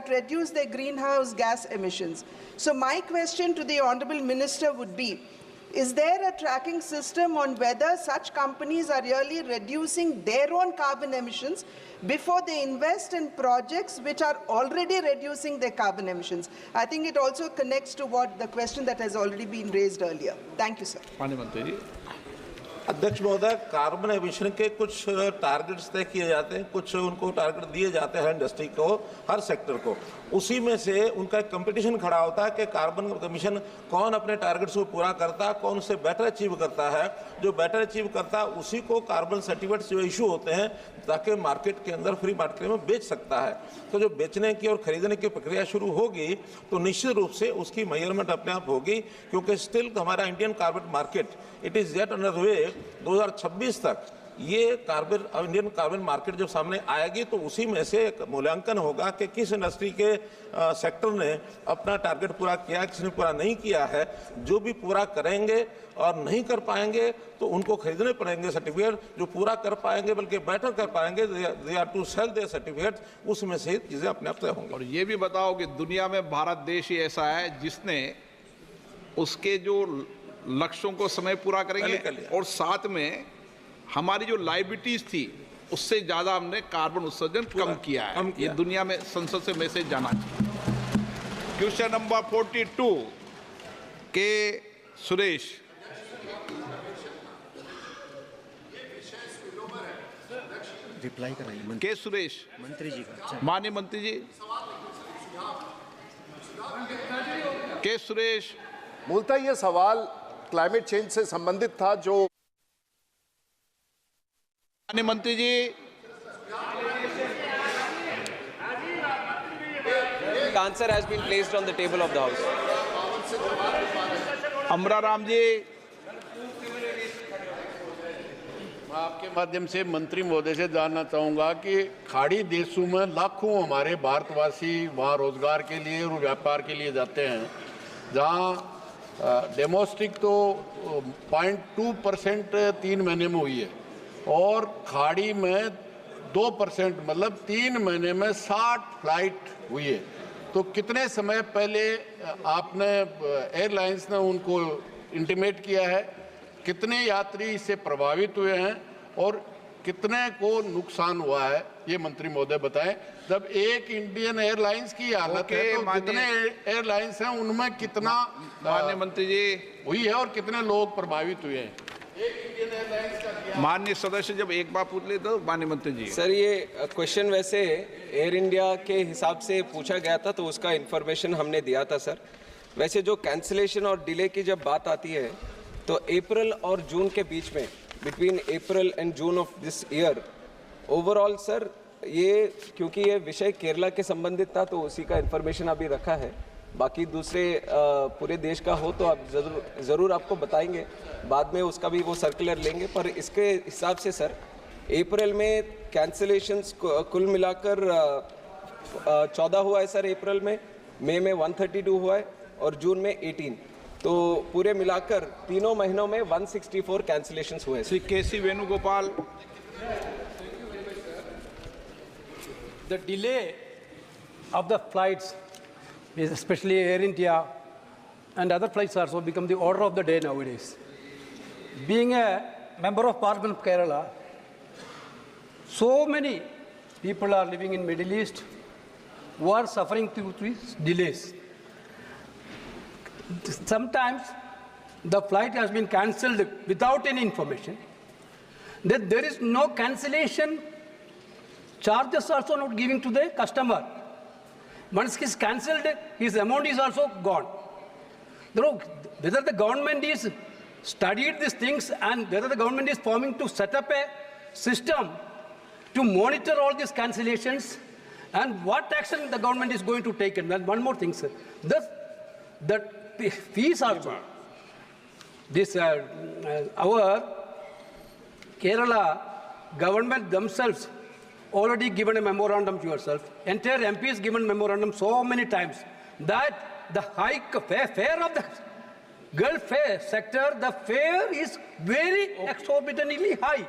that reduce their greenhouse gas emissions. So my question to the Honourable Minister would be, is there a tracking system on whether such companies are really reducing their own carbon emissions before they invest in projects which are already reducing their carbon emissions? I think it also connects to what the question that has already been raised earlier. Thank you, sir. अध्यक्ष महोदय, carbon emission के कुछ targets तय किए जाते हैं, कुछ उनको टारगेट दिए जाते हैं इंडस्ट्री को, हर सेक्टर को। उसी में से उनका एक कंपटीशन खड़ा होता है कि कार्बन एमिशन कौन अपने टारगेट्स को पूरा करता है, कौन उससे बेटर अचीव करता है। जो बेटर अचीव करता है उसी को कार्बन सर्टिफिकेट्स जो इशू होते हैं, ताकि मार्केट के अंदर फ्री मार्केट में बेच सकता है। तो जो बेचने की और खरीदने की प्रक्रिया शुरू होगी तो निश्चित रूप से उसकी मेजरमेंट अपने आप होगी, क्योंकि स्टिल हमारा Indian carbon market it is yet under way. 2026 तक ये इंडियन कार्बन मार्केट जब सामने आएगी तो उसी में से एक मूल्यांकन होगा कि किस इंडस्ट्री के सेक्टर ने अपना टारगेट पूरा किया, किसने पूरा नहीं किया है। जो भी पूरा करेंगे और नहीं कर पाएंगे तो उनको खरीदने पड़ेंगे सर्टिफिकेट। जो पूरा कर पाएंगे बल्कि बेटर कर पाएंगे, they are to sell their certificate, उसमें से चीज़ें अपने आप तय होंगी। और ये भी बताओ कि दुनिया में भारत देश ही ऐसा है जिसने उसके जो लक्ष्यों को समय पूरा करेंगे और साथ में हमारी जो लाइबिलिटीज थी उससे ज्यादा हमने कार्बन उत्सर्जन कम किया है। ये दुनिया में संसद से मैसेज जाना चाहिए। क्वेश्चन नंबर 42 के सुरेश। रिप्लाई कराइए के सुरेश मंत्री जी का। माननीय मंत्री जी। के सुरेश। मूलतः ये सवाल क्लाइमेट चेंज से संबंधित था। जो माननीय मंत्री जी। The answer has been placed on the table of the House. अमरा राम जी। मैं आपके माध्यम से मंत्री महोदय से जानना चाहूँगा कि खाड़ी देशों में लाखों हमारे भारतवासी वहाँ रोजगार के लिए और व्यापार के लिए जाते हैं, जहाँ डोमेस्टिक तो 0.2% 3 महीने में हुई है और खाड़ी में 2%, मतलब 3 महीने में 60 फ्लाइट हुई है। तो कितने समय पहले आपने एयरलाइंस ने उनको इंटीमेट किया है, कितने यात्री इससे प्रभावित हुए हैं और कितने को नुकसान हुआ है, ये मंत्री महोदय बताएं। जब एक इंडियन एयरलाइंस की हालत है तो जितने एयरलाइंस हैं उनमें कितना माननीय मंत्री जी हुई है और कितने लोग प्रभावित हुए हैं। एक इंडियन एयरलाइंस का माननीय सदस्य जब एक बार पूछ ले तो माननीय मंत्री जी। सर, ये क्वेश्चन वैसे एयर इंडिया के हिसाब से पूछा गया था तो उसका इन्फॉर्मेशन हमने दिया था सर। वैसे जो कैंसिलेशन और डिले की जब बात आती है तो अप्रैल और जून के बीच में, between April and June of this year, overall sir ये क्योंकि ये विषय केरला के संबंधित था तो उसी का इन्फॉर्मेशन अभी रखा है। बाकी दूसरे पूरे देश का हो तो आप ज़रूर आपको बताएंगे, बाद में उसका भी वो सर्कुलर लेंगे। पर इसके हिसाब से सर अप्रैल में कैंसिलेशंस कुल मिलाकर 14 हुआ है सर अप्रैल में, मई में 132 हुआ है और जून में 18। तो पूरे मिलाकर तीनों महीनों में 164 कैंसिलेशंस हुए। श्री केसी Venugopal. The delay of the flights, especially Air India and other flights, also become the order of the day nowadays. Being a member of Parliament of Kerala, so many people are living in Middle East who are suffering through these delays. Sometimes the flight has been cancelled without any information. That there is no cancellation charges also not giving to the customer. Once it is cancelled, his amount is also gone. Whether the government is studied these things and whether the government is forming to set up a system to monitor all these cancellations and what action the government is going to take. And one more thing, sir. The fees also. This our Kerala government themselves already given a memorandum to yourself. Entire MP has given memorandum so many times that the fare of the Gulf fare sector, the fare is very exorbitantly high.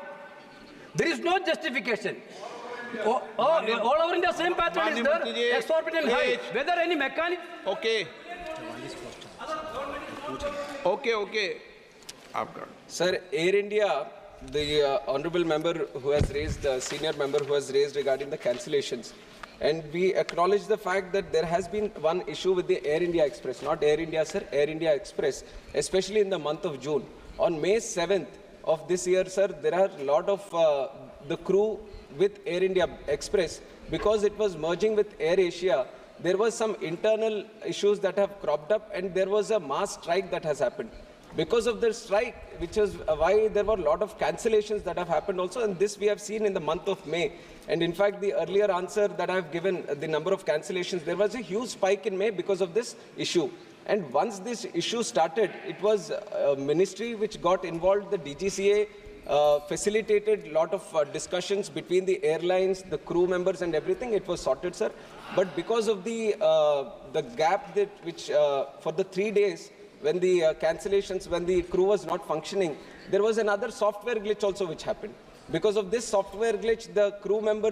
There is no justification. all over India, same pattern is Manpreet ji, there, exorbitant high. age. Whether any mechanic, Okay. Okay. आपका Sir, Air India, the honorable member who has raised, senior member who has raised regarding the cancellations, and we acknowledge the fact that there has been one issue with the Air India Express, not Air India, sir, Air India Express, especially in the month of June. On May 7th of this year, sir, there are a lot of the crew with Air India Express, because it was merging with Air Asia. There was some internal issues that have cropped up, and there was a mass strike that has happened. Because of the strike, which is why there were a lot of cancellations that have happened also, and this we have seen in the month of May. And in fact, the earlier answer that I have given, the number of cancellations, there was a huge spike in May because of this issue. And once this issue started, it was a ministry which got involved, the DGCA facilitated a lot of discussions between the airlines, the crew members and everything. It was sorted, sir. But because of the gap that which for the 3 days, when the cancellations, when the crew was not functioning, there was another software glitch also which happened. Because of this software glitch, the crew member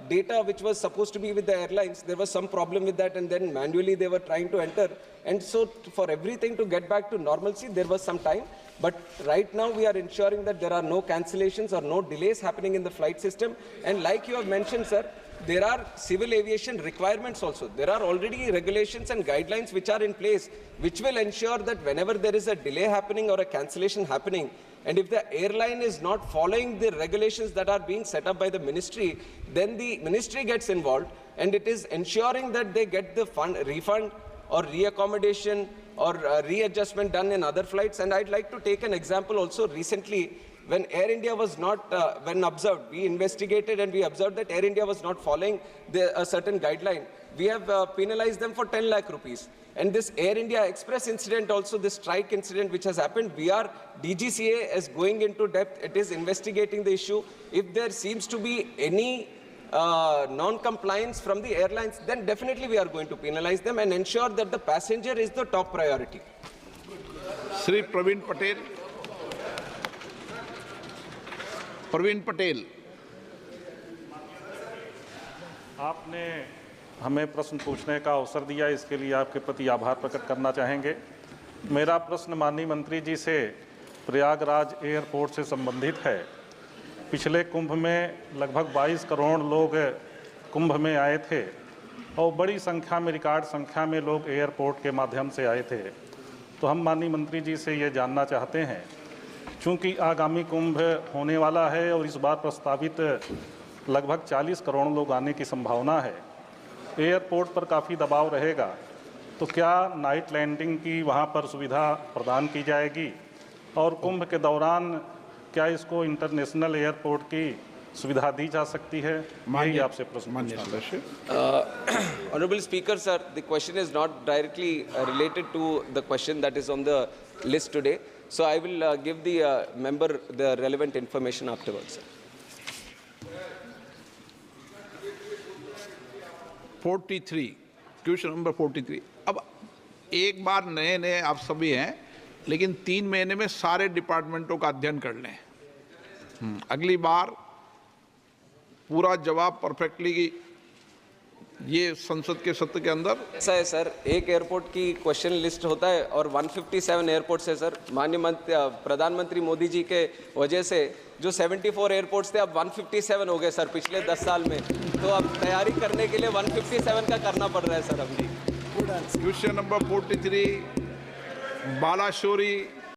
data which was supposed to be with the airlines, there was some problem with that, and then manually they were trying to enter. And so for everything to get back to normalcy, there was some time. But right now we are ensuring that there are no cancellations or no delays happening in the flight system. And like you have mentioned, sir, there are civil aviation requirements also. There are already regulations and guidelines which are in place, which will ensure that whenever there is a delay happening or a cancellation happening, and if the airline is not following the regulations that are being set up by the ministry, then the ministry gets involved, and it is ensuring that they get the refund or reaccommodation or readjustment done in other flights. And I'd like to take an example also. Recently, when Air India was not, when observed, we investigated and we observed that Air India was not following a certain guideline. We have penalized them for 10 lakh rupees. And this Air India Express incident also, this strike incident which has happened, DGCA is going into depth. It is investigating the issue. If there seems to be any non-compliance from the airlines, then definitely we are going to penalize them and ensure that the passenger is the top priority. Shri Praveen Patel. Praveen Patel, आपने हमें प्रश्न पूछने का अवसर दिया, इसके लिए आपके प्रति आभार प्रकट करना चाहेंगे। मेरा प्रश्न माननीय मंत्री जी से प्रयागराज एयरपोर्ट से संबंधित है। पिछले कुंभ में लगभग 22 करोड़ लोग कुंभ में आए थे और बड़ी संख्या में, रिकॉर्ड संख्या में लोग एयरपोर्ट के माध्यम से आए थे। तो हम माननीय मंत्री जी से ये जानना चाहते हैं, चूँकि आगामी कुंभ होने वाला है और इस बार प्रस्तावित लगभग 40 करोड़ लोग आने की संभावना है, एयरपोर्ट पर काफ़ी दबाव रहेगा, तो क्या नाइट लैंडिंग की वहाँ पर सुविधा प्रदान की जाएगी? और कुंभ के दौरान क्या इसको इंटरनेशनल एयरपोर्ट की सुविधा दी जा सकती है? यही आपसे प्रश्न पूछना। Honorable Speaker, sir, the question is not directly related to the question that is on the list today. So I will give the member the relevant information afterwards. 43, question number 43। अब एक बार नए आप सभी हैं, लेकिन 3 महीने में सारे डिपार्टमेंटों का अध्ययन कर लें। अगली बार पूरा जवाब परफेक्टली ये संसद के सत्र के अंदर। ऐसा है सर, एक एयरपोर्ट की क्वेश्चन लिस्ट होता है और 157 एयरपोर्ट्स है सर। माननीय प्रधानमंत्री मोदी जी के वजह से जो 74 एयरपोर्ट्स थे अब 157 हो गए सर पिछले 10 साल में। तो अब तैयारी करने के लिए 157 का करना पड़ रहा है सर अभी। Question number 43, बालाशोरी